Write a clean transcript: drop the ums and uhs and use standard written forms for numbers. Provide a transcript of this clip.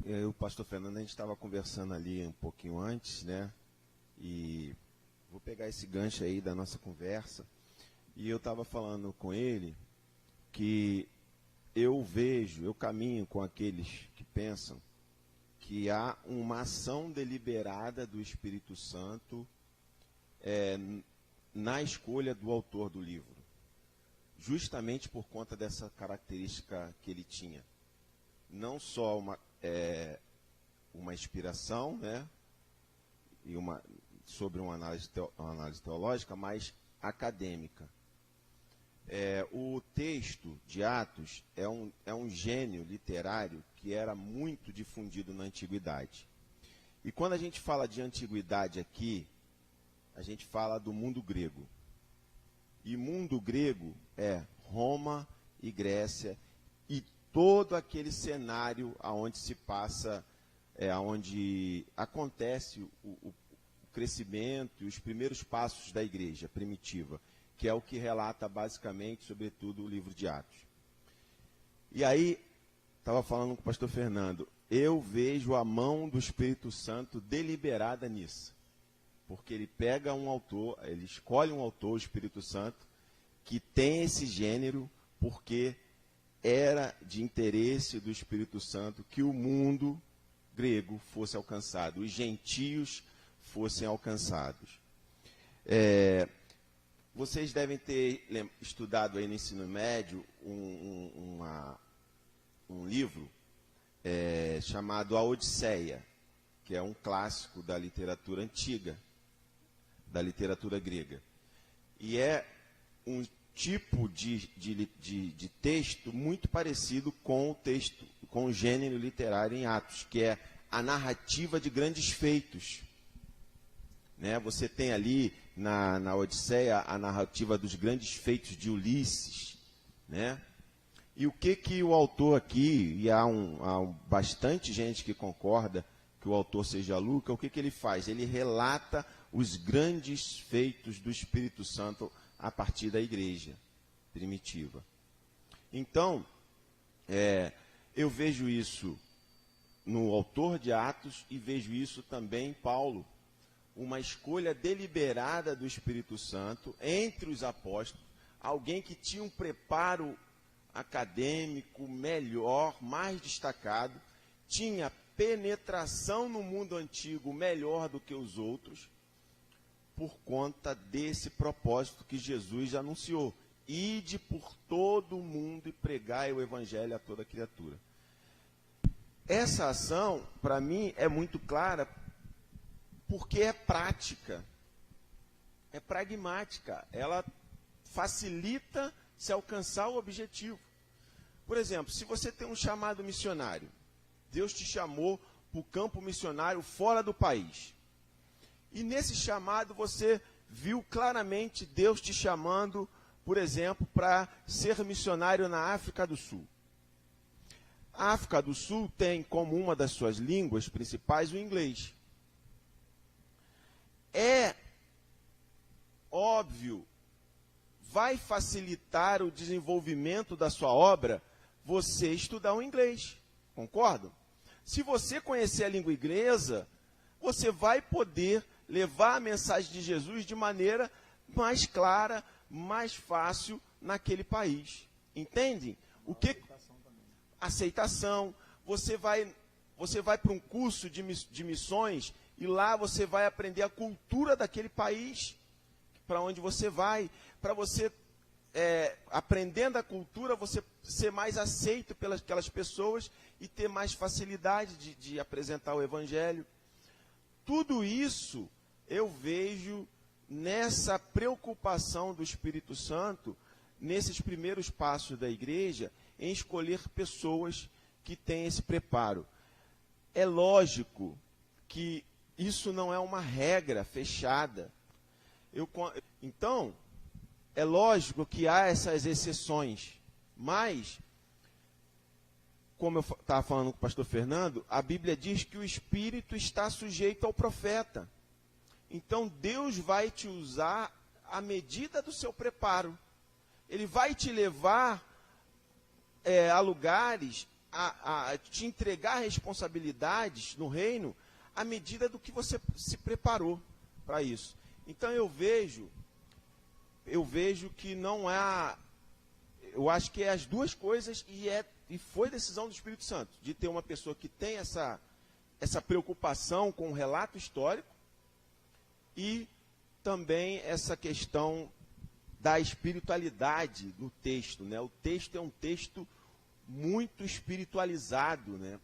eu e o pastor Fernando, a gente estava conversando ali um pouquinho antes, né? E vou pegar esse gancho aí da nossa conversa. E eu estava falando com ele que eu caminho com aqueles que pensam que há uma ação deliberada do Espírito Santo na escolha do autor do livro, justamente por conta dessa característica que ele tinha. Não só uma inspiração, né, e sobre uma análise teológica, mas acadêmica. O texto de Atos é um gênio literário que era muito difundido na antiguidade. E quando a gente fala de antiguidade aqui, a gente fala do mundo grego. E mundo grego é Roma e Grécia e todo aquele cenário onde se passa, onde acontece o crescimento e os primeiros passos da igreja primitiva, que é o que relata basicamente, sobretudo, o livro de Atos. E aí, estava falando com o pastor Fernando, eu vejo a mão do Espírito Santo deliberada nisso. Porque ele pega um autor, ele escolhe um autor, o Espírito Santo, que tem esse gênero, porque era de interesse do Espírito Santo que o mundo grego fosse alcançado, os gentios fossem alcançados. Vocês devem ter estudado aí no ensino médio um livro chamado A Odisseia, que é um clássico da literatura antiga, da literatura grega. E é um tipo de texto muito parecido com o texto, com o gênero literário em Atos, que é a narrativa de grandes feitos. Né? Você tem ali na Odisseia a narrativa dos grandes feitos de Ulisses. Né? E o que o autor aqui, e há bastante gente que concorda que o autor seja Lucas, o que ele faz? Ele relata os grandes feitos do Espírito Santo a partir da igreja primitiva. Então, eu vejo isso no autor de Atos e vejo isso também em Paulo. Uma escolha deliberada do Espírito Santo entre os apóstolos, alguém que tinha um preparo acadêmico melhor, mais destacado, tinha penetração no mundo antigo melhor do que os outros, por conta desse propósito que Jesus anunciou. Ide por todo o mundo e pregai o evangelho a toda criatura. Essa ação, para mim, é muito clara, porque é prática, é pragmática, ela facilita se alcançar o objetivo. Por exemplo, se você tem um chamado missionário, Deus te chamou para o campo missionário fora do país. E nesse chamado você viu claramente Deus te chamando, por exemplo, para ser missionário na África do Sul. A África do Sul tem como uma das suas línguas principais o inglês. É óbvio, vai facilitar o desenvolvimento da sua obra você estudar o inglês. Concordam? Se você conhecer a língua inglesa, você vai poder levar a mensagem de Jesus de maneira mais clara, mais fácil naquele país. Entendem? Aceitação. Você vai para um curso de missões e lá você vai aprender a cultura daquele país para onde você vai. Para você, aprendendo a cultura, você ser mais aceito pelas aquelas pessoas e ter mais facilidade de apresentar o evangelho. Tudo isso eu vejo nessa preocupação do Espírito Santo, nesses primeiros passos da igreja, em escolher pessoas que têm esse preparo. É lógico que isso não é uma regra fechada. Então, é lógico que há essas exceções, mas, como eu estava falando com o pastor Fernando, a Bíblia diz que o Espírito está sujeito ao profeta. Então, Deus vai te usar à medida do seu preparo. Ele vai te levar a lugares a te entregar responsabilidades no reino à medida do que você se preparou para isso. Então eu vejo que não há, eu acho que é as duas coisas e foi decisão do Espírito Santo de ter uma pessoa que tem essa preocupação com o relato histórico e também essa questão da espiritualidade do texto, né? O texto é um texto muito espiritualizado, né?